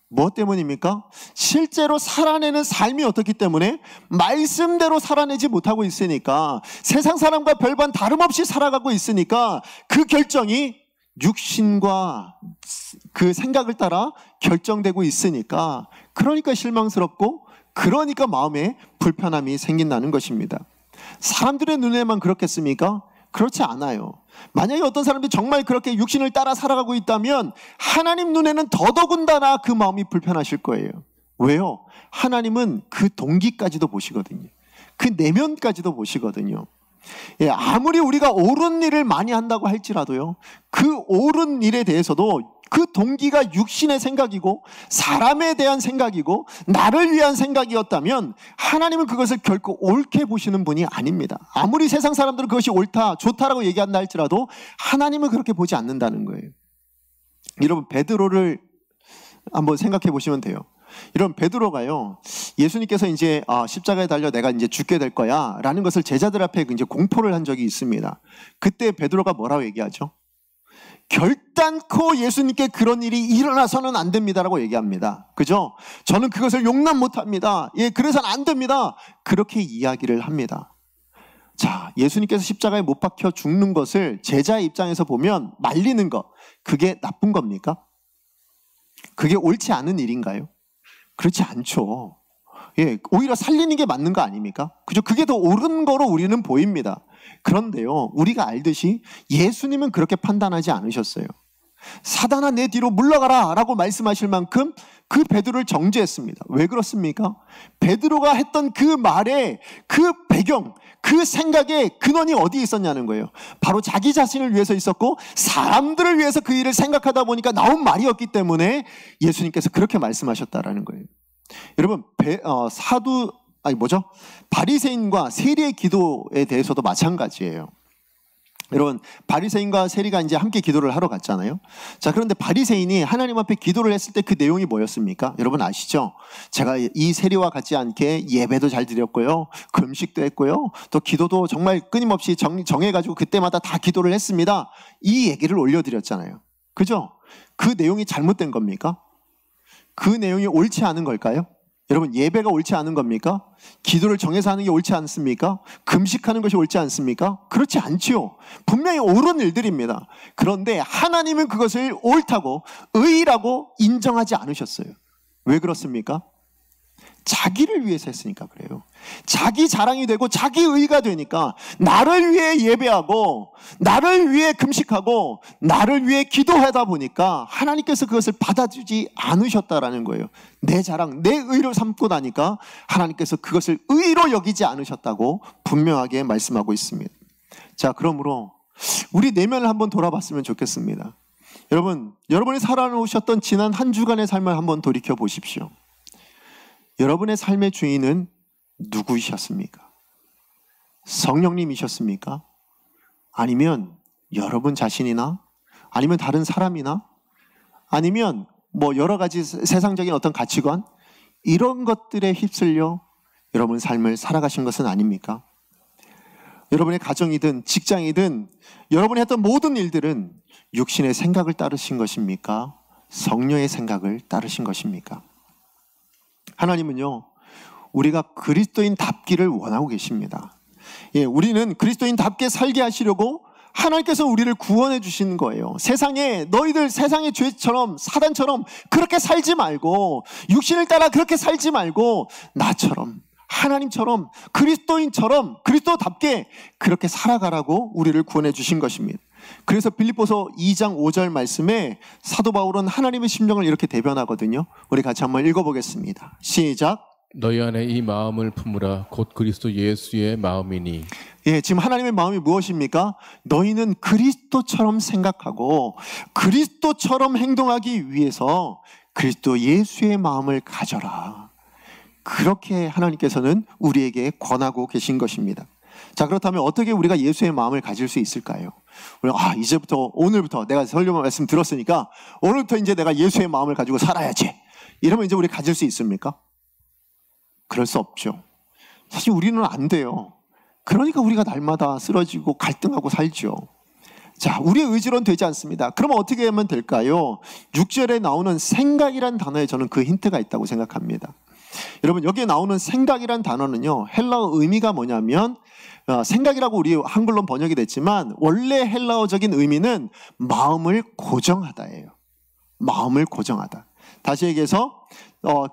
무엇 때문입니까? 실제로 살아내는 삶이 어떻기 때문에 말씀대로 살아내지 못하고 있으니까, 세상 사람과 별반 다름없이 살아가고 있으니까 그 결정이 육신과 그 생각을 따라 결정되고 있으니까, 그러니까 실망스럽고 그러니까 마음에 불편함이 생긴다는 것입니다. 사람들의 눈에만 그렇겠습니까? 그렇지 않아요. 만약에 어떤 사람들이 정말 그렇게 육신을 따라 살아가고 있다면 하나님 눈에는 더더군다나 그 마음이 불편하실 거예요. 왜요? 하나님은 그 동기까지도 보시거든요. 그 내면까지도 보시거든요. 예, 아무리 우리가 옳은 일을 많이 한다고 할지라도요, 그 옳은 일에 대해서도 그 동기가 육신의 생각이고 사람에 대한 생각이고 나를 위한 생각이었다면 하나님은 그것을 결코 옳게 보시는 분이 아닙니다. 아무리 세상 사람들은 그것이 옳다, 좋다라고 얘기한다 할지라도 하나님은 그렇게 보지 않는다는 거예요. 여러분, 베드로를 한번 생각해 보시면 돼요. 이런 베드로가요, 예수님께서 이제 십자가에 달려 내가 이제 죽게 될 거야 라는 것을 제자들 앞에 이제 공포를 한 적이 있습니다. 그때 베드로가 뭐라고 얘기하죠? 결단코 예수님께 그런 일이 일어나서는 안 됩니다라고 얘기합니다. 그죠? 저는 그것을 용납 못합니다. 예, 그래서는 안 됩니다. 그렇게 이야기를 합니다. 자, 예수님께서 십자가에 못 박혀 죽는 것을 제자의 입장에서 보면 말리는 것, 그게 나쁜 겁니까? 그게 옳지 않은 일인가요? 그렇지 않죠. 예, 오히려 살리는 게 맞는 거 아닙니까? 그죠? 그게 더 옳은 거로 우리는 보입니다. 그런데요, 우리가 알듯이 예수님은 그렇게 판단하지 않으셨어요. 사단아 내 뒤로 물러가라 라고 말씀하실 만큼 그 베드로를 정죄했습니다. 왜 그렇습니까? 베드로가 했던 그 말에 그 배경, 그 생각의 근원이 어디에 있었냐는 거예요. 바로 자기 자신을 위해서 있었고 사람들을 위해서 그 일을 생각하다 보니까 나온 말이었기 때문에 예수님께서 그렇게 말씀하셨다라는 거예요. 여러분, 바리새인과 세리의 기도에 대해서도 마찬가지예요. 여러분, 바리새인과 세리가 이제 함께 기도를 하러 갔잖아요. 자, 그런데 바리새인이 하나님 앞에 기도를 했을 때 그 내용이 뭐였습니까? 여러분 아시죠? 제가 이 세리와 같지 않게 예배도 잘 드렸고요, 금식도 했고요, 또 기도도 정말 끊임없이 정해가지고 그때마다 다 기도를 했습니다, 이 얘기를 올려드렸잖아요. 그죠? 그 내용이 잘못된 겁니까? 그 내용이 옳지 않은 걸까요? 여러분, 예배가 옳지 않은 겁니까? 기도를 정해서 하는 게 옳지 않습니까? 금식하는 것이 옳지 않습니까? 그렇지 않지요. 분명히 옳은 일들입니다. 그런데 하나님은 그것을 옳다고, 의라고 인정하지 않으셨어요. 왜 그렇습니까? 자기를 위해서 했으니까 그래요. 자기 자랑이 되고 자기 의가 되니까 나를 위해 예배하고 나를 위해 금식하고 나를 위해 기도하다 보니까 하나님께서 그것을 받아주지 않으셨다라는 거예요. 내 자랑, 내 의로 삼고 나니까 하나님께서 그것을 의로 여기지 않으셨다고 분명하게 말씀하고 있습니다. 자, 그러므로 우리 내면을 한번 돌아봤으면 좋겠습니다. 여러분이 살아오셨던 지난 한 주간의 삶을 한번 돌이켜 보십시오. 여러분의 삶의 주인은 누구이셨습니까? 성령님이셨습니까? 아니면 여러분 자신이나, 아니면 다른 사람이나, 아니면 뭐 여러 가지 세상적인 어떤 가치관, 이런 것들에 휩쓸려 여러분 삶을 살아가신 것은 아닙니까? 여러분의 가정이든 직장이든 여러분이 했던 모든 일들은 육신의 생각을 따르신 것입니까? 성령의 생각을 따르신 것입니까? 하나님은요, 우리가 그리스도인답기를 원하고 계십니다. 우리는 그리스도인답게 살게 하시려고 하나님께서 우리를 구원해 주시는 거예요. 세상에, 너희들 세상의 죄처럼, 사단처럼 그렇게 살지 말고, 육신을 따라 그렇게 살지 말고, 나처럼, 하나님처럼, 그리스도인처럼, 그리스도답게 그렇게 살아가라고 우리를 구원해 주신 것입니다. 그래서 빌립보서 2장 5절 말씀에 사도 바울은 하나님의 심정을 이렇게 대변하거든요. 우리 같이 한번 읽어보겠습니다. 시작. 너희 안에 이 마음을 품으라. 곧 그리스도 예수의 마음이니. 지금 하나님의 마음이 무엇입니까? 너희는 그리스도처럼 생각하고 그리스도처럼 행동하기 위해서 그리스도 예수의 마음을 가져라. 그렇게 하나님께서는 우리에게 권하고 계신 것입니다. 자, 그렇다면 어떻게 우리가 예수의 마음을 가질 수 있을까요? 우리가 이제부터, 오늘부터 내가 설교 말씀 들었으니까 오늘부터 이제 내가 예수의 마음을 가지고 살아야지, 이러면 이제 우리 가질 수 있습니까? 그럴 수 없죠. 사실 우리는 안 돼요. 그러니까 우리가 날마다 쓰러지고 갈등하고 살죠. 자, 우리의 의지로는 되지 않습니다. 그러면 어떻게 하면 될까요? 6절에 나오는 생각이란 단어에 저는 그 힌트가 있다고 생각합니다. 여러분, 여기에 나오는 생각이란 단어는요, 헬라어 의미가 뭐냐면, 생각이라고 우리 한글로 번역이 됐지만 원래 헬라어적인 의미는 마음을 고정하다예요. 마음을 고정하다. 다시 얘기해서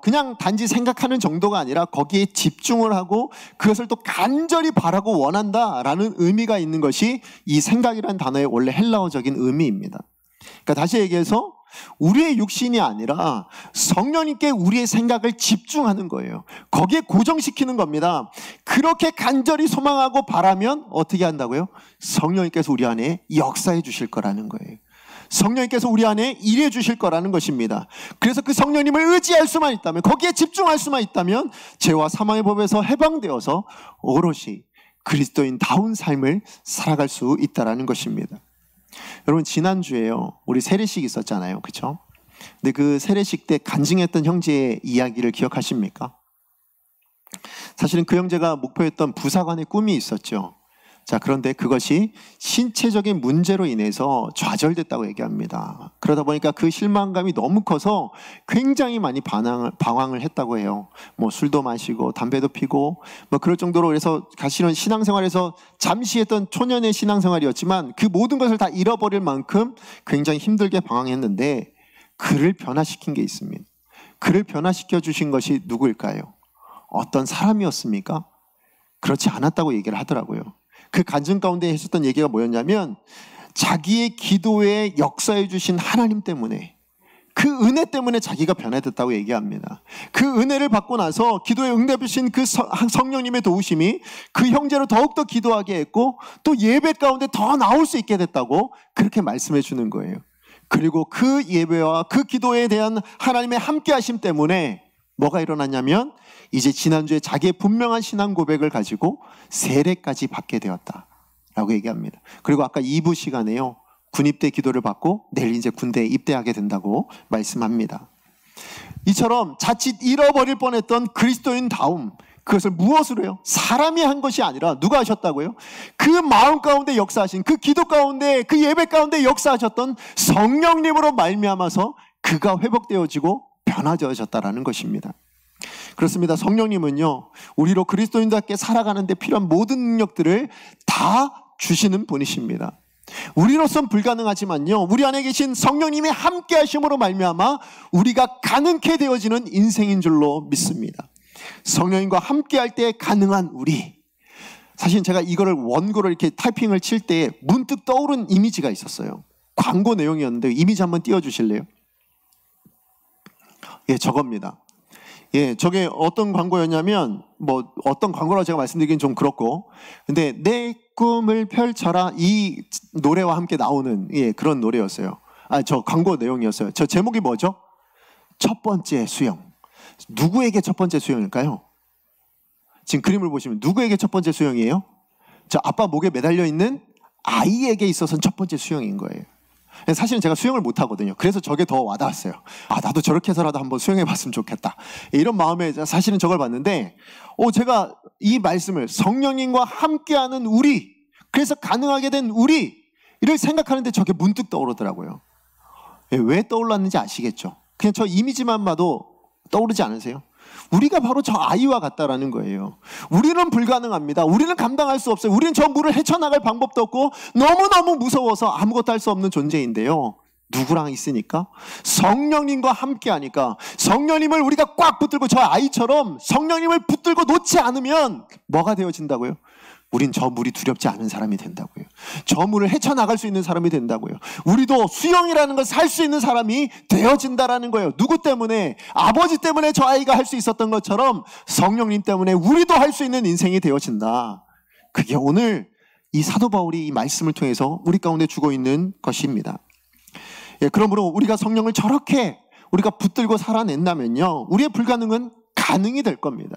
그냥 단지 생각하는 정도가 아니라 거기에 집중을 하고 그것을 또 간절히 바라고 원한다라는 의미가 있는 것이 이 생각이라는 단어의 원래 헬라어적인 의미입니다. 그러니까 다시 얘기해서 우리의 육신이 아니라 성령님께 우리의 생각을 집중하는 거예요. 거기에 고정시키는 겁니다. 그렇게 간절히 소망하고 바라면 어떻게 한다고요? 성령님께서 우리 안에 역사해 주실 거라는 거예요. 성령님께서 우리 안에 일해 주실 거라는 것입니다. 그래서 그 성령님을 의지할 수만 있다면, 거기에 집중할 수만 있다면 죄와 사망의 법에서 해방되어서 오롯이 그리스도인다운 삶을 살아갈 수 있다는 것입니다. 여러분, 지난주에요, 우리 세례식 있었잖아요. 그렇죠? 근데 그 세례식 때 간증했던 형제의 이야기를 기억하십니까? 사실은 그 형제가 목표했던 부사관의 꿈이 있었죠. 자, 그런데 그것이 신체적인 문제로 인해서 좌절됐다고 얘기합니다. 그러다 보니까 그 실망감이 너무 커서 굉장히 많이 방황을 했다고 해요. 뭐 술도 마시고 담배도 피고 뭐 그럴 정도로. 그래서 사실은 신앙생활에서 잠시 했던 초년의 신앙생활이었지만 그 모든 것을 다 잃어버릴 만큼 굉장히 힘들게 방황했는데, 그를 변화시킨 게 있습니다. 그를 변화시켜 주신 것이 누구일까요? 어떤 사람이었습니까? 그렇지 않았다고 얘기를 하더라고요. 그 간증 가운데 했었던 얘기가 뭐였냐면, 자기의 기도에 역사해 주신 하나님 때문에, 그 은혜 때문에 자기가 변화됐다고 얘기합니다. 그 은혜를 받고 나서 기도에 응답해 주신 그 성령님의 도우심이 그 형제를 더욱더 기도하게 했고, 또 예배 가운데 더 나올 수 있게 됐다고 그렇게 말씀해 주는 거예요. 그리고 그 예배와 그 기도에 대한 하나님의 함께 하심 때문에 뭐가 일어났냐면, 이제 지난주에 자기의 분명한 신앙 고백을 가지고 세례까지 받게 되었다라고 얘기합니다. 그리고 아까 2부 시간에요, 군입대 기도를 받고 내일 이제 군대에 입대하게 된다고 말씀합니다. 이처럼 자칫 잃어버릴 뻔했던 그리스도인다움, 그것을 무엇으로 해요? 사람이 한 것이 아니라 누가 하셨다고요? 그 마음 가운데 역사하신, 그 기도 가운데, 그 예배 가운데 역사하셨던 성령님으로 말미암아서 그가 회복되어지고 변화되어졌다라는 것입니다. 그렇습니다. 성령님은요, 우리로 그리스도인답게 살아가는 데 필요한 모든 능력들을 다 주시는 분이십니다. 우리로선 불가능하지만요, 우리 안에 계신 성령님의 함께 하심으로 말미암아 우리가 가능케 되어지는 인생인 줄로 믿습니다. 성령님과 함께 할 때 가능한 우리. 사실 제가 이거를 원고를 이렇게 타이핑을 칠 때 문득 떠오른 이미지가 있었어요. 광고 내용이었는데 이미지 한번 띄워주실래요? 저겁니다. 저게 어떤 광고였냐면, 뭐 어떤 광고라고 제가 말씀드리긴 좀 그렇고, 근데 내 꿈을 펼쳐라, 이 노래와 함께 나오는 그런 노래였어요. 저 광고 내용이었어요. 저 제목이 뭐죠? 첫 번째 수영. 누구에게 첫 번째 수영일까요? 지금 그림을 보시면 누구에게 첫 번째 수영이에요? 저 아빠 목에 매달려 있는 아이에게 있어서는 첫 번째 수영인 거예요. 사실은 제가 수영을 못하거든요. 그래서 저게 더 와닿았어요. 나도 저렇게 해서라도 한번 수영해봤으면 좋겠다. 이런 마음에 사실은 저걸 봤는데 제가 이 말씀을 성령님과 함께하는 우리, 그래서 가능하게 된 우리를 생각하는데 저게 문득 떠오르더라고요. 왜 떠올랐는지 아시겠죠? 그냥 저 이미지만 봐도 떠오르지 않으세요? 우리가 바로 저 아이와 같다라는 거예요. 우리는 불가능합니다. 우리는 감당할 수 없어요. 우리는 저 물을 헤쳐나갈 방법도 없고 너무너무 무서워서 아무것도 할 수 없는 존재인데요. 누구랑 있으니까? 성령님과 함께 하니까 성령님을 우리가 꽉 붙들고 저 아이처럼 성령님을 붙들고 놓지 않으면 뭐가 되어진다고요? 우린 저 물이 두렵지 않은 사람이 된다고요. 저 물을 헤쳐나갈 수 있는 사람이 된다고요. 우리도 수영이라는 걸 살 수 있는 사람이 되어진다라는 거예요. 누구 때문에? 아버지 때문에 저 아이가 할 수 있었던 것처럼 성령님 때문에 우리도 할 수 있는 인생이 되어진다. 그게 오늘 이 사도 바울이 이 말씀을 통해서 우리 가운데 주고 있는 것입니다. 그러므로 우리가 성령을 저렇게 우리가 붙들고 살아낸다면요, 우리의 불가능은 가능이 될 겁니다.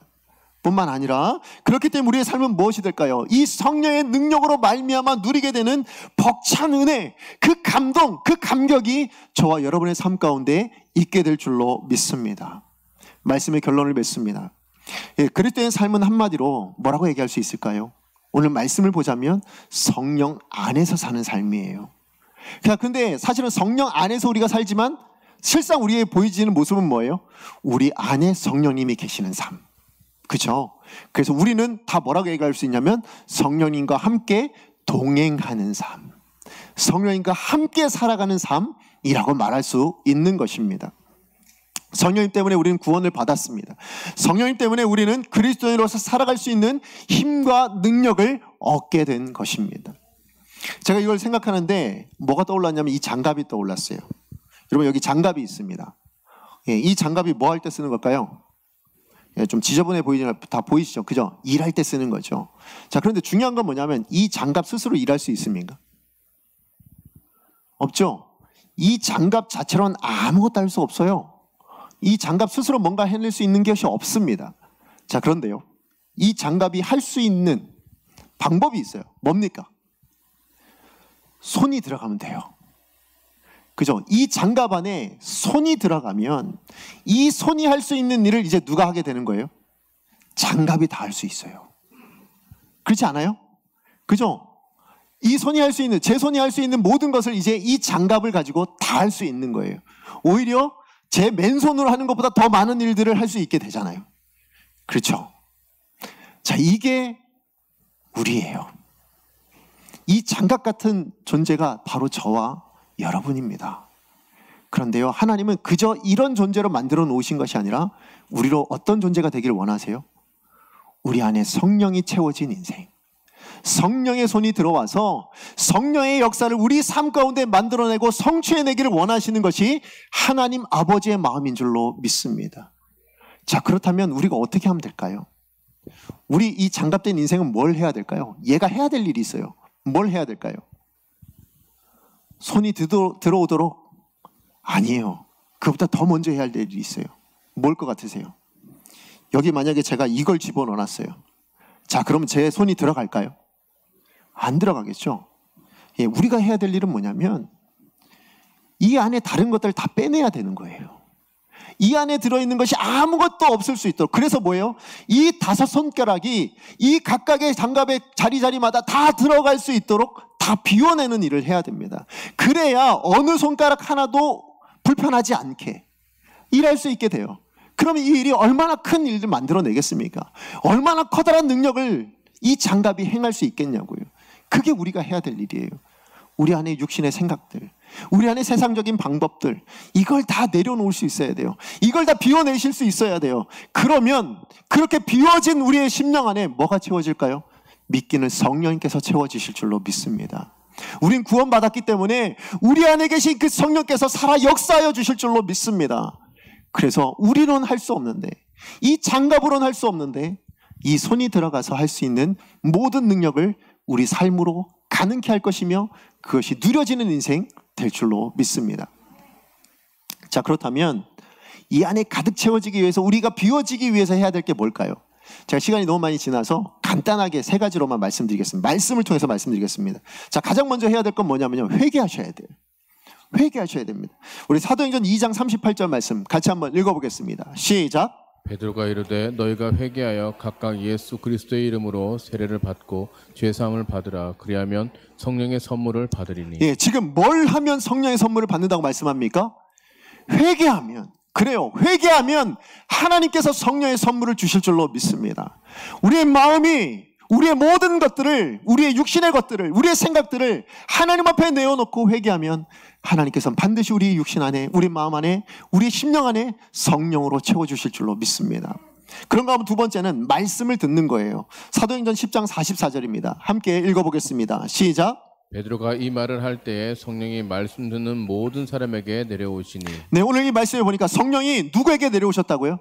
뿐만 아니라 그렇기 때문에 우리의 삶은 무엇이 될까요? 이 성령의 능력으로 말미암아 누리게 되는 벅찬 은혜, 그 감동, 그 감격이 저와 여러분의 삶 가운데 있게 될 줄로 믿습니다. 말씀의 결론을 맺습니다. 그리스도의 삶은 한마디로 뭐라고 얘기할 수 있을까요? 오늘 말씀을 보자면 성령 안에서 사는 삶이에요. 그런데 사실은 성령 안에서 우리가 살지만 실상 우리의 보이지는 모습은 뭐예요? 우리 안에 성령님이 계시는 삶. 그렇죠? 그래서 우리는 다 뭐라고 얘기할 수 있냐면 성령님과 함께 동행하는 삶, 성령님과 함께 살아가는 삶이라고 말할 수 있는 것입니다. 성령님 때문에 우리는 구원을 받았습니다. 성령님 때문에 우리는 그리스도인으로서 살아갈 수 있는 힘과 능력을 얻게 된 것입니다. 제가 이걸 생각하는데 뭐가 떠올랐냐면 이 장갑이 떠올랐어요. 여러분 여기 장갑이 있습니다. 이 장갑이 뭐 할 때 쓰는 걸까요? 좀 지저분해 보이지만 다 보이시죠? 그죠? 일할 때 쓰는 거죠. 자, 그런데 중요한 건 뭐냐면 이 장갑 스스로 일할 수 있습니까? 없죠? 이 장갑 자체로는 아무것도 할 수 없어요. 이 장갑 스스로 뭔가 해낼 수 있는 것이 없습니다. 자, 그런데요, 이 장갑이 할 수 있는 방법이 있어요. 뭡니까? 손이 들어가면 돼요. 그죠? 이 장갑 안에 손이 들어가면 이 손이 할 수 있는 일을 이제 누가 하게 되는 거예요? 장갑이 다 할 수 있어요. 그렇지 않아요? 그죠? 이 손이 할 수 있는, 제 손이 할 수 있는 모든 것을 이제 이 장갑을 가지고 다 할 수 있는 거예요. 오히려 제 맨손으로 하는 것보다 더 많은 일들을 할 수 있게 되잖아요. 그렇죠? 자, 이게 우리예요. 이 장갑 같은 존재가 바로 저와 여러분입니다. 그런데요, 하나님은 그저 이런 존재로 만들어 놓으신 것이 아니라 우리로 어떤 존재가 되기를 원하세요? 우리 안에 성령이 채워진 인생, 성령의 손이 들어와서 성령의 역사를 우리 삶 가운데 만들어내고 성취해내기를 원하시는 것이 하나님 아버지의 마음인 줄로 믿습니다. 자, 그렇다면 우리가 어떻게 하면 될까요? 우리 이 장갑된 인생은 뭘 해야 될까요? 얘가 해야 될 일이 있어요. 뭘 해야 될까요? 손이 들어오도록? 아니에요. 그보다 더 먼저 해야 할 일이 있어요. 뭘 것 같으세요? 여기 만약에 제가 이걸 집어넣어놨어요. 자, 그러면 제 손이 들어갈까요? 안 들어가겠죠? 우리가 해야 될 일은 뭐냐면 이 안에 다른 것들을 다 빼내야 되는 거예요. 이 안에 들어있는 것이 아무것도 없을 수 있도록. 그래서 뭐예요? 이 5 손가락이 이 각각의 장갑의 자리마다 다 들어갈 수 있도록 다 비워내는 일을 해야 됩니다. 그래야 어느 손가락 하나도 불편하지 않게 일할 수 있게 돼요. 그러면 이 일이 얼마나 큰 일을 만들어내겠습니까? 얼마나 커다란 능력을 이 장갑이 행할 수 있겠냐고요. 그게 우리가 해야 될 일이에요. 우리 안에 육신의 생각들, 우리 안에 세상적인 방법들, 이걸 다 내려놓을 수 있어야 돼요. 이걸 다 비워내실 수 있어야 돼요. 그러면 그렇게 비워진 우리의 심령 안에 뭐가 채워질까요? 믿기는 성령님께서 채워지실 줄로 믿습니다. 우린 구원받았기 때문에 우리 안에 계신 그 성령께서 살아 역사하여 주실 줄로 믿습니다. 그래서 우리로는 할 수 없는데, 이 장갑으로는 할 수 없는데 이 손이 들어가서 할 수 있는 모든 능력을 우리 삶으로 가능케 할 것이며 그것이 누려지는 인생 될 줄로 믿습니다. 자, 그렇다면 이 안에 가득 채워지기 위해서, 우리가 비워지기 위해서 해야 될 게 뭘까요? 제가 시간이 너무 많이 지나서 간단하게 3가지로만 말씀드리겠습니다. 말씀을 통해서 말씀드리겠습니다. 자, 가장 먼저 해야 될 건 뭐냐면요, 회개하셔야 돼요. 회개하셔야 됩니다. 우리 사도행전 2장 38절 말씀 같이 한번 읽어보겠습니다. 시작. 베드로가 이르되 너희가 회개하여 각각 예수 그리스도의 이름으로 세례를 받고 죄사함을 받으라. 그리하면 성령의 선물을 받으리니. 예, 지금 뭘 하면 성령의 선물을 받는다고 말씀합니까? 회개하면. 그래요. 회개하면 하나님께서 성령의 선물을 주실 줄로 믿습니다. 우리의 마음이 우리의 모든 것들을, 우리의 육신의 것들을, 우리의 생각들을 하나님 앞에 내어놓고 회개하면 하나님께서는 반드시 우리 육신 안에, 우리 마음 안에, 우리 심령 안에 성령으로 채워주실 줄로 믿습니다. 그런가 하면 두 번째는 말씀을 듣는 거예요. 사도행전 10장 44절입니다. 함께 읽어보겠습니다. 시작. 베드로가 이 말을 할 때에 성령이 말씀 듣는 모든 사람에게 내려오시니. 네, 오늘 이 말씀을 보니까 성령이 누구에게 내려오셨다고요?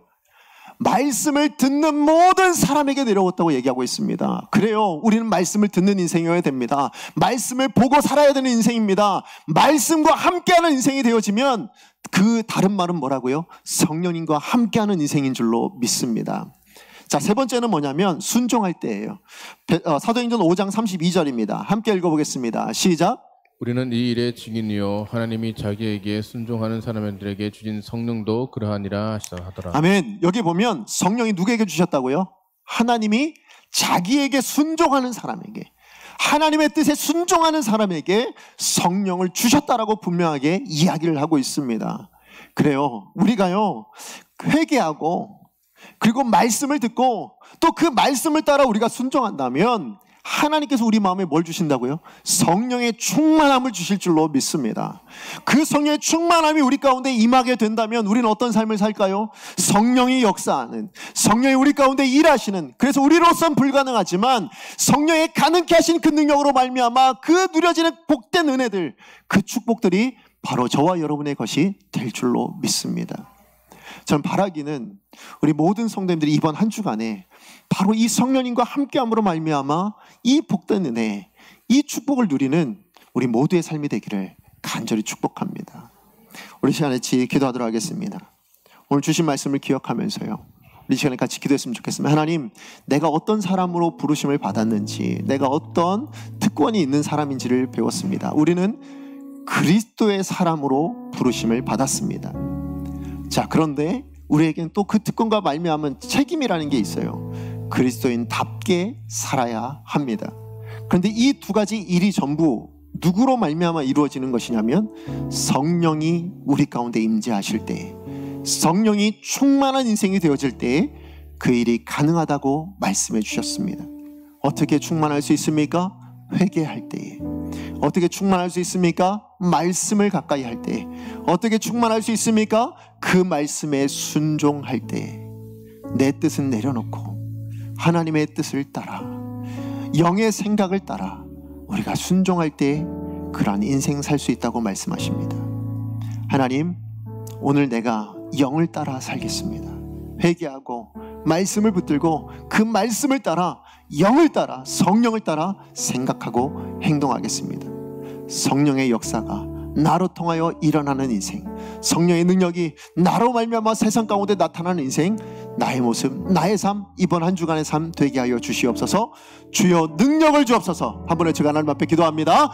말씀을 듣는 모든 사람에게 내려왔다고 얘기하고 있습니다. 그래요. 우리는 말씀을 듣는 인생이어야 됩니다. 말씀을 보고 살아야 되는 인생입니다. 말씀과 함께하는 인생이 되어지면 그 다른 말은 뭐라고요? 성령님과 함께하는 인생인 줄로 믿습니다. 자, 세 번째는 뭐냐면 순종할 때예요. 사도행전 5장 32절입니다. 함께 읽어보겠습니다. 시작. 우리는 이 일의 증인이요 하나님이 자기에게 순종하는 사람들에게 주신 성령도 그러하니라 하더라. 아멘. 여기 보면 성령이 누구에게 주셨다고요? 하나님이 자기에게 순종하는 사람에게, 하나님의 뜻에 순종하는 사람에게 성령을 주셨다라고 분명하게 이야기를 하고 있습니다. 그래요. 우리가요 회개하고 그리고 말씀을 듣고 또 그 말씀을 따라 우리가 순종한다면 하나님께서 우리 마음에 뭘 주신다고요? 성령의 충만함을 주실 줄로 믿습니다. 그 성령의 충만함이 우리 가운데 임하게 된다면 우리는 어떤 삶을 살까요? 성령이 역사하는, 성령이 우리 가운데 일하시는, 그래서 우리로서는 불가능하지만 성령의 가능케 하신 그 능력으로 말미암아 그 누려지는 복된 은혜들, 그 축복들이 바로 저와 여러분의 것이 될 줄로 믿습니다. 저는 바라기는 우리 모든 성도님들이 이번 한 주간에 바로 이 성령님과 함께함으로 말미암아 이 복된 은혜, 이 축복을 누리는 우리 모두의 삶이 되기를 간절히 축복합니다. 우리 시간에 같이 기도하도록 하겠습니다. 오늘 주신 말씀을 기억하면서요, 우리 시간에 같이 기도했으면 좋겠습니다. 하나님, 내가 어떤 사람으로 부르심을 받았는지, 내가 어떤 특권이 있는 사람인지를 배웠습니다. 우리는 그리스도의 사람으로 부르심을 받았습니다. 자, 그런데 우리에겐 또 그 특권과 말미암은 책임이라는 게 있어요. 그리스도인답게 살아야 합니다. 그런데 이 두 가지 일이 전부 누구로 말미암아 이루어지는 것이냐면 성령이 우리 가운데 임재하실 때, 성령이 충만한 인생이 되어질 때 그 일이 가능하다고 말씀해 주셨습니다. 어떻게 충만할 수 있습니까? 회개할 때에. 어떻게 충만할 수 있습니까? 말씀을 가까이 할 때. 어떻게 충만할 수 있습니까? 그 말씀에 순종할 때. 내 뜻은 내려놓고 하나님의 뜻을 따라, 영의 생각을 따라 우리가 순종할 때 그러한 인생 살 수 있다고 말씀하십니다. 하나님, 오늘 내가 영을 따라 살겠습니다. 회개하고 말씀을 붙들고 그 말씀을 따라, 영을 따라, 성령을 따라 생각하고 행동하겠습니다. 성령의 역사가 나로 통하여 일어나는 인생, 성령의 능력이 나로 말미암아 세상 가운데 나타나는 인생, 나의 모습, 나의 삶, 이번 한 주간의 삶 되게 하여 주시옵소서. 주여 능력을 주옵소서. 한 번에 제가 하나님 앞에 기도합니다.